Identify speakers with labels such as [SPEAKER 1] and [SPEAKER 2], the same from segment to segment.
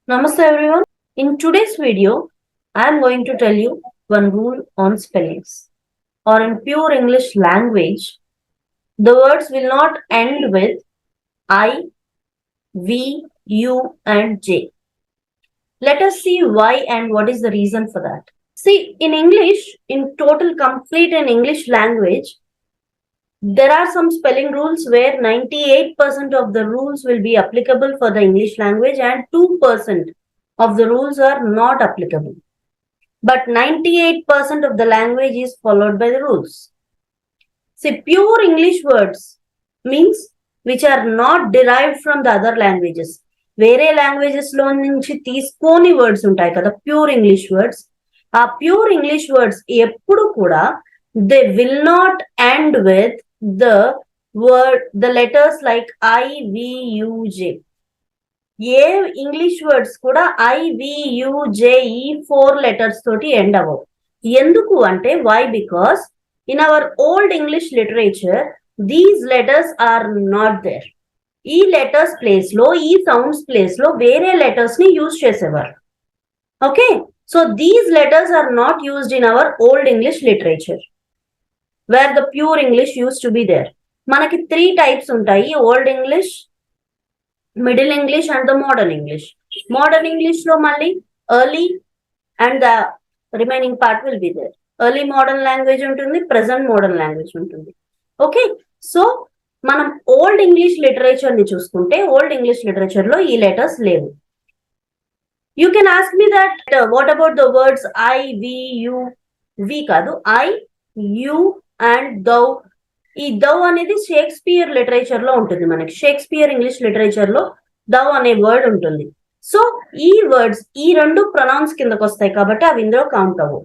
[SPEAKER 1] Namaste everyone. In today's video, I am going to tell you one rule on spellings. Or in pure English language, the words will not end with I, V, U and J. Let us see why and what is the reason for that. See, in English, in total complete in English language, there are some spelling rules where 98% of the rules will be applicable for the English language and 2% of the rules are not applicable. But 98% of the language is followed by the rules. See, pure English words means which are not derived from the other languages. వేరే languages లో నుంచి తీసుకోని words ఉంటాయి కదా, pure English words. ఆ pure English words ఎప్పుడు కూడా they will not end with the letters like I, V, U, J. A English words కూడా I, V, U, J ఈ 4 లెటర్స్ తోటి ఎండ్ అవ్వవు. ఎందుకు అంటే why? Because in our old English literature these letters are not there. ఈ letters place లో, ఈ sounds place లో వేరే లెటర్స్ ని యూజ్ చేసేవారు. Okay, so these letters are not used in our old English literature where the pure English use to be there. మనకి 3 types ఉంటాయి: old English, middle English and the modern English. Modern English లో మళ్ళీ early and the remaining part will be there. Early modern language ఉంటుంది, present modern language ఉంటుంది. Okay, so మనం old English literature ని చూసుకుంటే old English literature లో ఈ letters లేవు. You can ask me that what about the words I, V, U. V కాదు, I, you and దౌ. ఈ దౌ అనేది షేక్స్పియర్ లిటరేచర్ లో ఉంటుంది. మనకి షేక్స్పియర్ ఇంగ్లీష్ లిటరేచర్ లో దౌ అనే వర్డ్ ఉంటుంది. సో ఈ వర్డ్స్ ఈ రెండు ప్రొనౌన్స్ కిందకు వస్తాయి కాబట్టి అవి ఇందులో కౌంట్ అవ్వవు.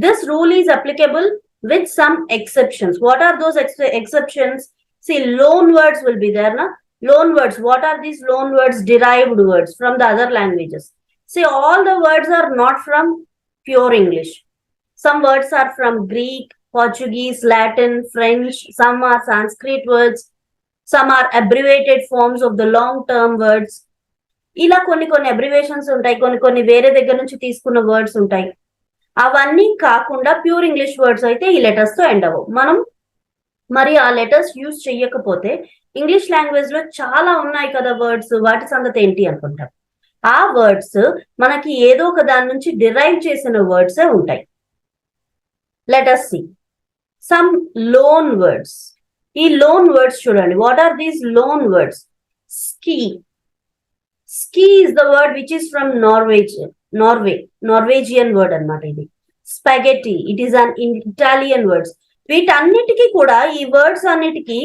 [SPEAKER 1] This rule is applicable with some exceptions. What are those exceptions? See, loan words will be there, na? Loan words. What are these loan words? Derived words from the other languages. See, all the words are not from pure English. Some words are from Greek, Portuguese, Latin, French. Some are Sanskrit words. Some are abbreviated forms of the long term words. ఇలా కొన్ని abbreviations ఉంటాయి, కొన్ని వేరే దగ్గర నుంచి తీసుకున్న words ఉంటాయి. అవన్నీ కాకుండా ప్యూర్ ఇంగ్లీష్ వర్డ్స్ అయితే ఈ లెటర్స్ తో ఎండ్ అవ్వవు. మనం మరి ఆ లెటర్స్ యూజ్ చెయ్యకపోతే ఇంగ్లీష్ లాంగ్వేజ్ లో చాలా ఉన్నాయి కదా వర్డ్స్, వాటి సంగతి ఏంటి అనుకుంటాం. ఆ వర్డ్స్ మనకి ఏదో ఒక దాని నుంచి డిరైవ్ చేసిన వర్డ్సే ఉంటాయి. Let us see some loan words. ఈ లోన్ వర్డ్స్ చూడండి. What are these loan words? Ski. Ski is the word which is from Norwegian word అన్నమాట ఇది. Spaghetti, it is an Italian words. వీటన్నిటికీ కూడా ఈ వర్డ్స్ అన్నిటికీ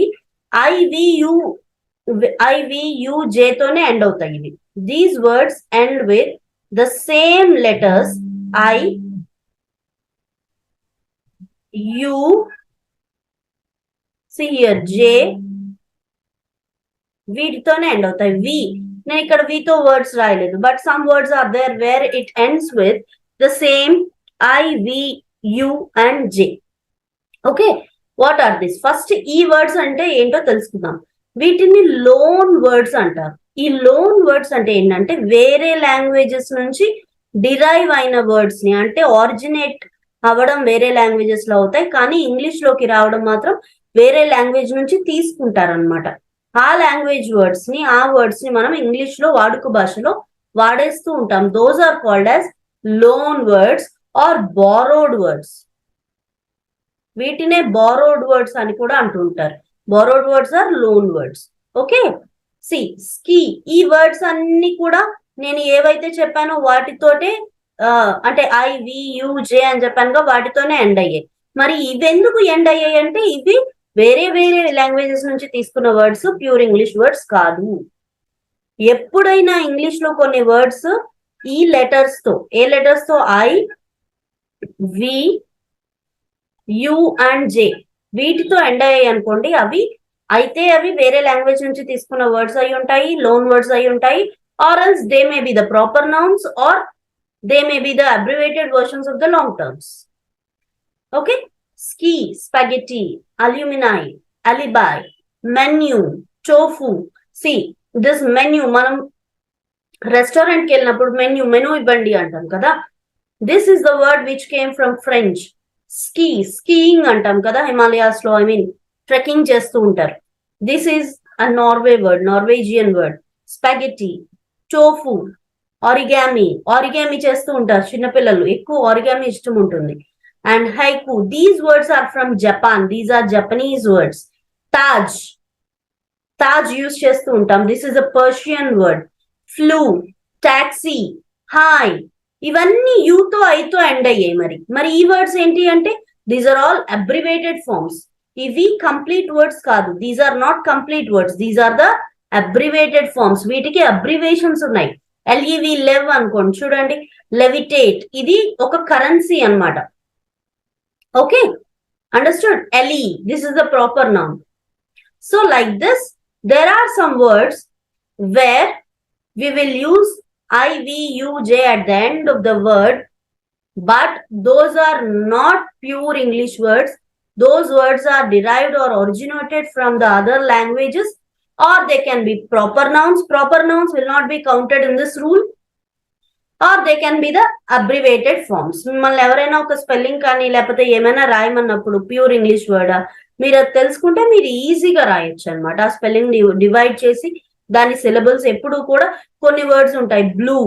[SPEAKER 1] ఐవియుజే తోనే ఎండ్ అవుతాయి. ఇవి these words end with the same letters I, U, C here J, వీటితోనే ఎండ్ అవుతాయి. వి, నేను ఇక్కడ వీతో వర్డ్స్ రాయలేదు, but some words are there where it ends with the same I, V, U and J. Okay, what are this? First ఈ words అంటే ఏంటో తెలుసుకుందాం. వీటిని లోన్ వర్డ్స్ అంటారు. ఈ లోన్ వర్డ్స్ అంటే ఏంటంటే వేరే లాంగ్వేజెస్ నుంచి డిరైవ్ అయిన వర్డ్స్ ని, అంటే ఆరిజినేట్ అవ్వడం వేరే లాంగ్వేజెస్ లో అవుతాయి, కానీ ఇంగ్లీష్ లోకి రావడం మాత్రం వేరే లాంగ్వేజ్ నుంచి తీసుకుంటారనమాట. ఆ లాంగ్వేజ్ వర్డ్స్ ని, ఆ వర్డ్స్ ని మనం ఇంగ్లీష్ లో వాడుక భాషలో వాడేస్తూ ఉంటాం. Those are called as loan words or borrowed words. వీటినే బారోడ్ వర్డ్స్ అని కూడా అంటుంటారు. Borrowed words or loan words. Okay, see ski. ఈ వర్డ్స్ అన్ని కూడా నేను ఏవైతే చెప్పానో వాటితోటే అంటే ఐ, వి, యు, జే అని చెప్పానుగా, వాటితోనే ఎండ్ అయ్యాయి. మరి ఇవెందుకు ఎండ్ అయ్యాయి అంటే ఇవి వేరే లాంగ్వేజెస్ నుంచి తీసుకున్న వర్డ్స్, ప్యూర్ ఇంగ్లీష్ వర్డ్స్ కాదు. ఎప్పుడైనా ఇంగ్లీష్ లో కొన్ని వర్డ్స్ ఈ లెటర్స్ తో, ఏ లెటర్స్ తో? ఐ, వి, యు అండ్ జే, వీటితో ఎండ్ అయ్యాయి అనుకోండి, అవి వేరే లాంగ్వేజ్ నుంచి తీసుకున్న వర్డ్స్ అయి ఉంటాయి, లోన్ వర్డ్స్ అయి ఉంటాయి. Or else they may be the proper nouns or they may be the abbreviated versions of the long terms. Okay, ski, spaghetti, alumni, alibi, menu, tofu. See, this menu, మనం రెస్టారెంట్కి వెళ్ళినప్పుడు menu ఇవ్వండి అంటాం కదా. This is the word which came from French. Skiing అంటాం కదా హిమాలయాస్ లో, I mean trekking చేస్తూ ఉంటారు. This is a Norwegian word. Spaghetti, tofu, origami చేస్తూ ఉంటారు చిన్నపిల్లలు, ఎక్కువ ఆరిగామి ఇష్టం ఉంటుంది. And haiku, these words are from Japan, these are Japanese words. Taj use చేస్తూ ఉంటాం, this is a Persian word. Flu, taxi, hi, ఇవన్నీ యూతో ఐతో ఎండ్ అయ్యాయి. మరి ఈ వర్డ్స్ ఏంటి అంటే these are all abbreviated forms. ఇవి కంప్లీట్ వర్డ్స్ కాదు, these are not complete words, these are the abbreviated forms. వీటికి అబ్రివేషన్స్ ఉన్నాయి. ఎల్ఈవి లెవ్ అనుకోండి, చూడండి, లెవిటేట్, ఇది ఒక కరెన్సీ అన్నమాట. Okay, understood. L E, this is the proper noun. So like this, there are some words where we will use IVUJ at the end of the word, but those are not pure English words. Those words are derived or originated from the other languages, or they can be proper nouns. Proper nouns will not be counted in this rule, or they can be the abbreviated forms. మిమ్మల్ని ఎవరైనా ఒక spelling కానీ లేకపోతే ఏమైనా రాయమన్నప్పుడు pure English word మీరు అది తెలుసుకుంటే మీరు ఈజీగా రాయొచ్చు అనమాట. ఆ స్పెల్లింగ్ డివైడ్ చేసి దాని సిలబుల్స్ ఎప్పుడు కూడా కొన్ని వర్డ్స్ ఉంటాయి. Blue,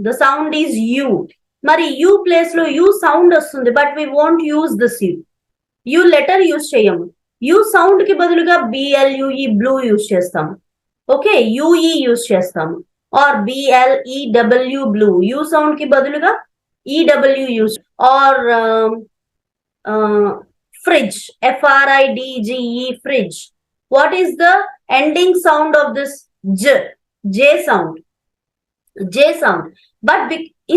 [SPEAKER 1] the sound is U. మరి యూ ప్లేస్ లో యూ సౌండ్ వస్తుంది, but we won't use this U letter use చేయము. యూ సౌండ్ కి బదులుగా బిఎల్యుఈ బ్లూ యూజ్ చేస్తాము. ఓకే, యూఈ యూజ్ చేస్తాము. Or B L E W blue, U sound కి బదులుగా E W use. Or fridge, FRIDGE, fridge. What is the ending sound of this J sound? But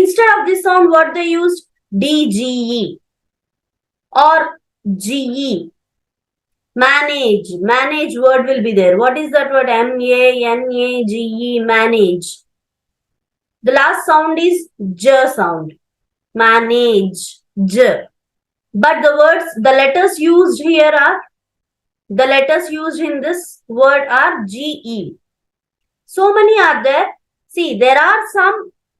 [SPEAKER 1] instead of this sound, what they used? DGE or GE. Manage word will be there. What is that word? MANAGE, manage. The last sound is J sound. Manage, J. But the letters used here are, the letters used in this word are GE. So many are there. See, there are some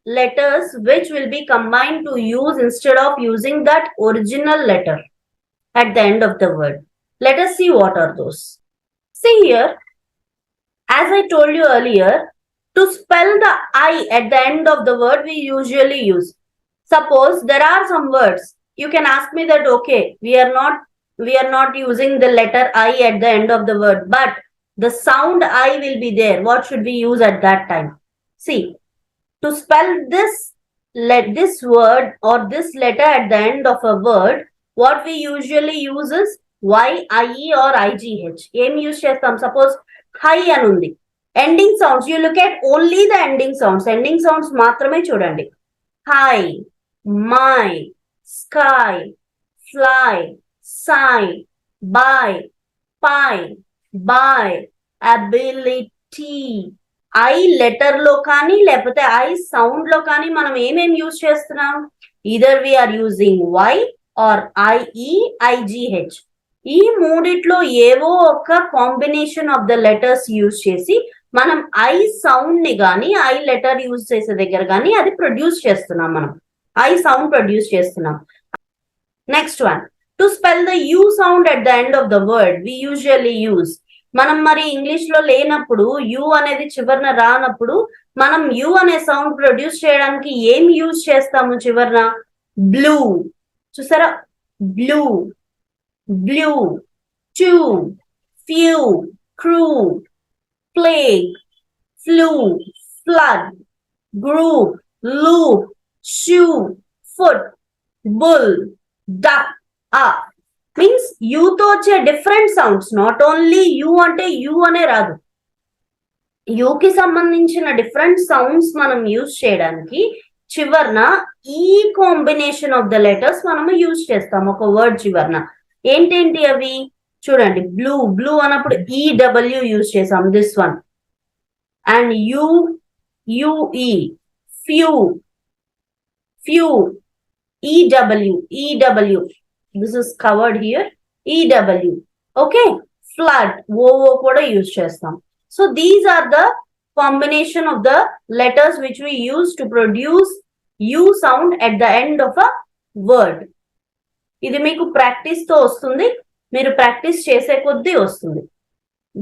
[SPEAKER 1] letters which will be combined to use instead of using that original letter at the end of the word. Let us see what are those. See here, as I told you earlier, to spell the I at the end of the word we usually use. Suppose there are some words, you can ask me that, okay, we are not using the letter I at the end of the word, but the sound I will be there. What should we use at that time? See, to spell this word or this letter at the end of a word, what we usually use is YIE or IGH. Em use chestam. Suppose hi anundi, ending sounds, you look at only the ending sounds మాత్రమే చూడండి. Hi, my, sky, fly, sigh, buy, pie, buy, ability. I letter లో కానీ లేకపోతే I sound లో కానీ మనం ఏమేమి use చేస్తున్నాం? Either we are using Y or I E, I G H. ఈ మూడిట్లో ఏవో ఒక combination of the letters use చేసి మనం ఐ సౌండ్ ని కానీ ఐ లెటర్ యూజ్ చేసే దగ్గర కానీ అది ప్రొడ్యూస్ చేస్తున్నాం. మనం ఐ సౌండ్ ప్రొడ్యూస్ చేస్తున్నాం. Next one, to spell the U sound at the end of the word we usually use. మనం మరి ఇంగ్లీష్ లో లేనప్పుడు, యూ అనేది చివరన రానప్పుడు మనం యూ అనే సౌండ్ ప్రొడ్యూస్ చేయడానికి ఏం యూజ్ చేస్తాము చివరన? బ్లూ. చూసారా? Blue, blue, too, few, crew, plague, flu, flood, group, loop, shoe, foot, bull, duck, up. Means యూతో వచ్చే different sounds, not only U అంటే యూ అనే రాదు, యూకి సంబంధించిన డిఫరెంట్ సౌండ్స్ మనం యూజ్ చేయడానికి చివరన ఈ కాంబినేషన్ ఆఫ్ ద లెటర్స్ మనం యూజ్ చేస్తాం ఒక వర్డ్ చివరన. ఏంటేంటి అవి చూడండి. బ్లూ, బ్లూ అన్నప్పుడు ఈడబ్ల్యూ యూజ్ చేసాం, this one. And you, UE, few, few, EW, this is covered here, EW. Okay, flood, OO కూడా యూజ్ చేస్తాం. So these are the combination of the letters which we use to produce U sound at the end of a word. ఇది మీకు practice తో వస్తుంది, మీరు practice చేసే కొద్దీ వస్తుంది.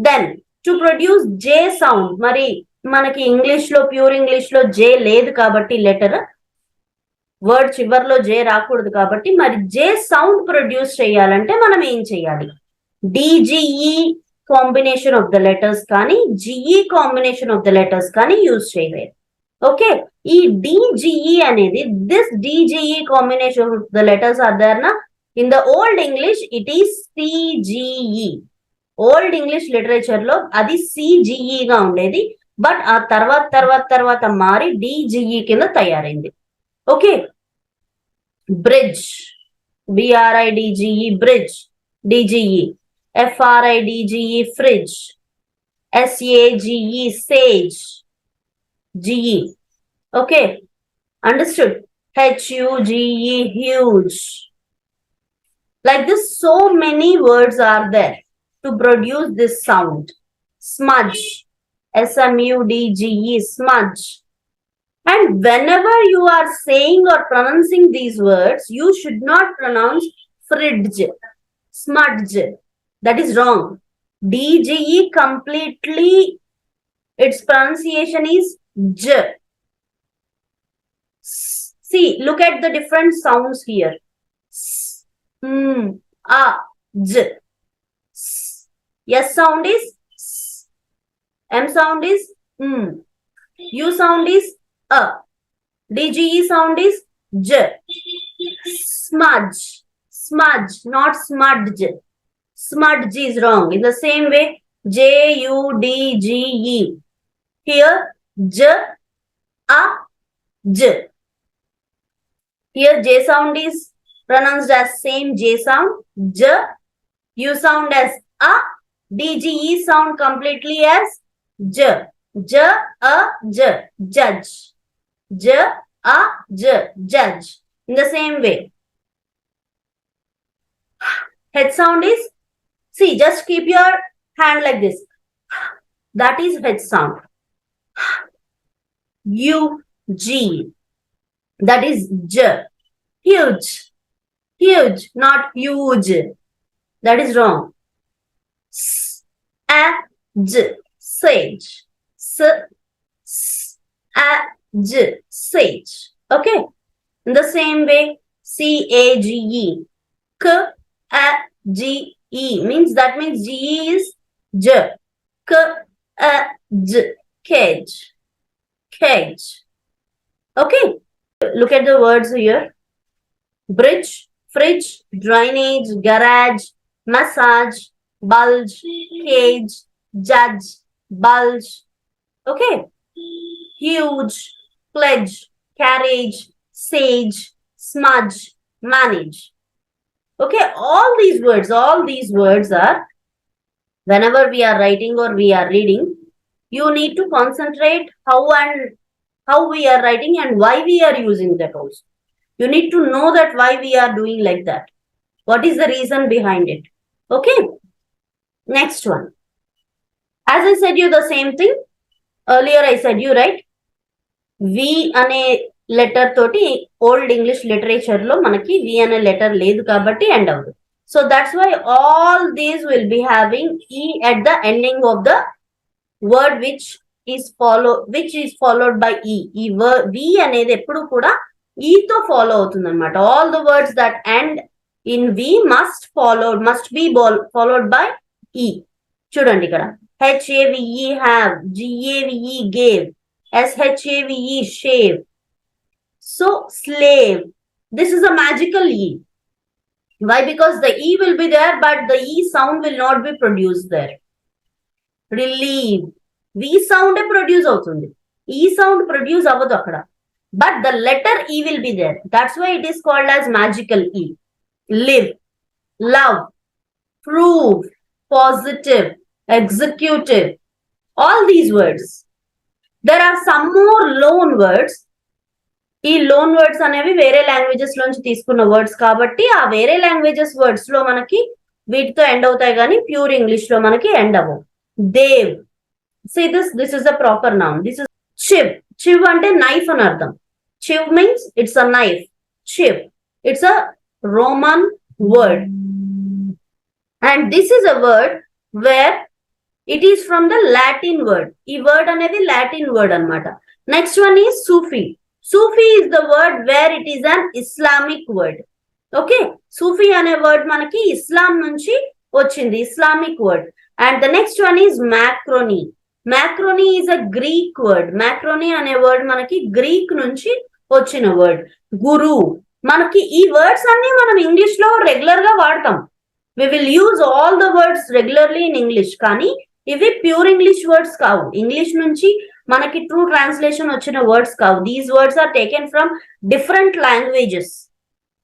[SPEAKER 1] Then to produce J sound, మరి మనకి ఇంగ్లీష్ లో ప్యూర్ ఇంగ్లీష్ లో జే లేదు కాబట్టి లెటర్ వర్డ్ చివర్లో జే రాకూడదు కాబట్టి మరి జే సౌండ్ ప్రొడ్యూస్ చేయాలంటే మనం ఏం చేయాలి? D G E combination of the letters కానీ G E combination of the letters కానీ యూజ్ చేయలేదు. ఓకే, ఈ డిజిఈ అనేది this D G E combination of the letters are there నా in the old English it is C G E. Old English literature లో అది సిజిఈ గా ఉండేది, బట్ ఆ తర్వాత మారి డిజిఈ కింద తయారైంది. Okay, bridge, B R I D G E bridge, D G E. FRIDGE fridge, SAGE sage, GE. Okay, understood? HUGE huge. Like this, so many words are there to produce this sound. Smudge, SMUDGE smudge. And whenever you are saying or pronouncing these words, you should not pronounce fridge, smudge. That is wrong. DGE completely, its pronunciation is J. See, look at the different sounds here. S, A, J. S. S sound is S. M sound is U sound is A. DGE sound is J. Smudge, smudge, not smudge. Smudge is wrong. In the same way, JUDGE. Here, J, A, J. Here, J sound is pronounced as same J sound, J. U sound as A. DGE sound completely as J. J, A, J. Judge. J, A, J. Judge. In the same way. H sound is, see, just keep your hand like this. That is H sound. U, G. That is J. Huge. Huge, not huge. That is wrong. S, A, J. Sage. S, S, A, J. Sage. Okay. In the same way, CAGE. K, A, G, E means, that means GE is J. K, A, J. Cage. Cage. Okay. Look at the words here. Bridge, fridge, drainage, garage, massage, bulge, cage, judge, bulge. Okay. Huge, pledge, carriage, sage, smudge, manage. Okay, all these words are, whenever we are writing or we are reading, you need to concentrate how we are writing and why we are using that also. You need to know that why we are doing like that. What is the reason behind it? Okay. Next one. As I said you the same thing. Earlier I said you, right? V ane letter తోటి old English literature లో మనకి V అనే letter లేదు కాబట్టి end అవుతుంది. So that's why all these will be having E at the ending of the word which is followed by E. ఈ వి అనేది ఎప్పుడు కూడా ఈ తో ఫాలో అవుతుంది అనమాట. All the words that end in V must be followed by E. చూడండి ఇక్కడ HAVE have, GAVE gave, SHAVE shave. So slave, this is a magical E. Why? Because the E will be there, but the E sound will not be produced there. Relieve, V sound produce avutundi, E sound produce avadu akkada, but the letter E will be there. That's why it is called as magical E. Live, love, prove, positive, executive, all these words. There are some more loan words. ఈ loan words అనేవి వేరే languages లోంచి తీసుకున్న words కాబట్టి ఆ వేరే languages words లో మనకి వీటితో ఎండ్ అవుతాయి కానీ ప్యూర్ ఇంగ్లీష్ లో మనకి ఎండ్ అవ్వవు. Dev, See this is a proper noun. This is chiv. Chiv ante knife an ardham. Chiv means it's a knife. Chiv. It's a Roman word. And this is a word where it is from the Latin word. E word anedi Latin word anamata. Next one is Sufi. Sufi is the word where it is an Islamic word. Okay, Sufi ane word manaki Islam nunchi ochindi, Islamic word. And the next one is Macroni. Macroni is a Greek word. Macroni ane word manaki Greek nunchi ochina word. Guru. మనకి ఈ words అన్ని మనం English లో regular గా వాడతాం. We will use all the words regularly in English. కానీ ఇవి pure English words కావు. ఇంగ్లీష్ నుంచి మనకి ట్రూ ట్రాన్స్లేషన్ వచ్చిన వర్డ్స్ కావు. These words are taken from different languages.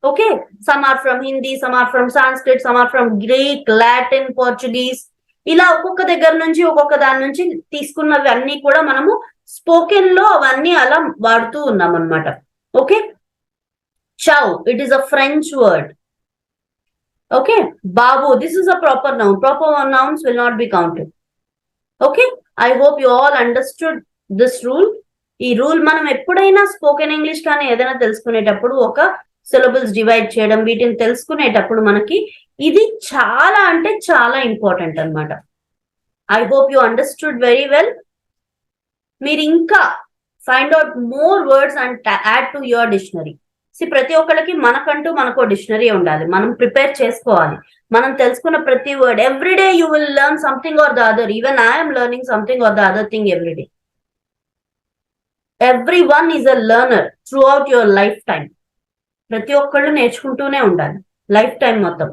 [SPEAKER 1] Okay, some are from Hindi, some are from Sanskrit, some are from Greek, Latin, Portuguese. ఇలా ఒక్కొక్క దగ్గర నుంచి ఒక్కొక్క దాని నుంచి తీసుకున్నవి అన్ని కూడా మనము స్పోకెన్ లో అవన్నీ అలా వాడుతూ ఉన్నాం అనమాట. Okay, chow, it is a French word. Okay, babu, this is a proper noun. Proper nouns will not be counted. Okay, I hope you all understood this rule. ఈ రూల్ మనం ఎప్పుడైనా స్పోకెన్ ఇంగ్లీష్ కానీ ఏదైనా తెలుసుకునేటప్పుడు ఒక syllables divide చేయడం, వీటిని తెలుసుకునేటప్పుడు మనకి ఇది చాలా అంటే చాలా ఇంపార్టెంట్ అనమాట. I hope you understood very well. మీరు ఇంకా find out more words and add to your dictionary. ప్రతి ఒక్కరికి మనకంటూ మనకు డిక్షనరీ ఉండాలి. మనం ప్రిపేర్ చేసుకోవాలి. మనం తెలుసుకున్న ప్రతి word everyday you will learn something or the other. Even I'm learning something or the other thing everyday. Every one is a learner through out your life time. ప్రతి ఒక్కళ్ళు నేర్చుకుంటూనే ఉండాలి లైఫ్ టైం మొత్తం.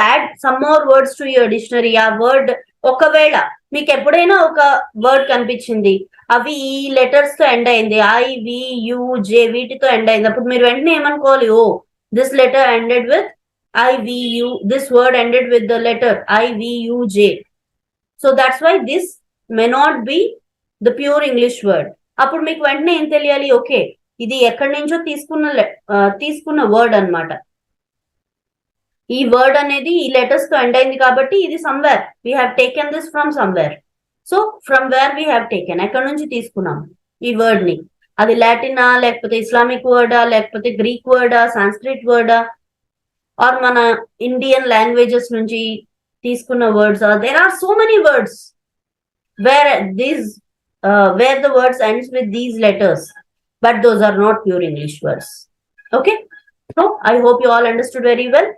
[SPEAKER 1] Add some more words to your dictionary. ఆ word ఒకవేళ మీకు ఎప్పుడైనా ఒక word కనిపించింది, అవి ఈ లెటర్స్ తో ఎండ్ అయింది, ఐ, వి, యు, జే, వీటితో ఎండ్ అయింది, అప్పుడు మీరు వెంటనే ఏమనుకోవాలి, oh this letter ended with I, V, U, this word ended with the letter I, V, U, J. So that's why this may not be the pure English word. అప్పుడు మీకు వెంటనే ఏం తెలియాలి, ఓకే ఇది ఎక్కడి నుంచో తీసుకున్న వర్డ్ అనమాట. ఈ వర్డ్ అనేది ఈ లెటర్స్ తో ఎండ్ అయింది కాబట్టి ఇది somewhere we have taken this from somewhere. So from where we have taken, ఎక్కడి నుంచి తీసుకున్నాం ఈ వర్డ్ ని. అది లాటినా, లేకపోతే ఇస్లామిక్ వర్డా, లేకపోతే గ్రీక్ వర్డా, సాంస్క్రిట్ వర్డా, ఆర్ మన ఇండియన్ లాంగ్వేజెస్ నుంచి తీసుకున్న వర్డ్స్. There are so many words where the words ends with these letters, but those are not pure English words. Okay, so I hope you all understood very well.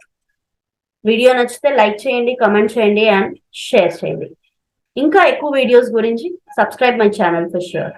[SPEAKER 1] Video నచ్చితే like చేయండి, comment చేయండి and share చేయండి. ఇంకా ఎక్కువ videos గురించి subscribe my channel for sure.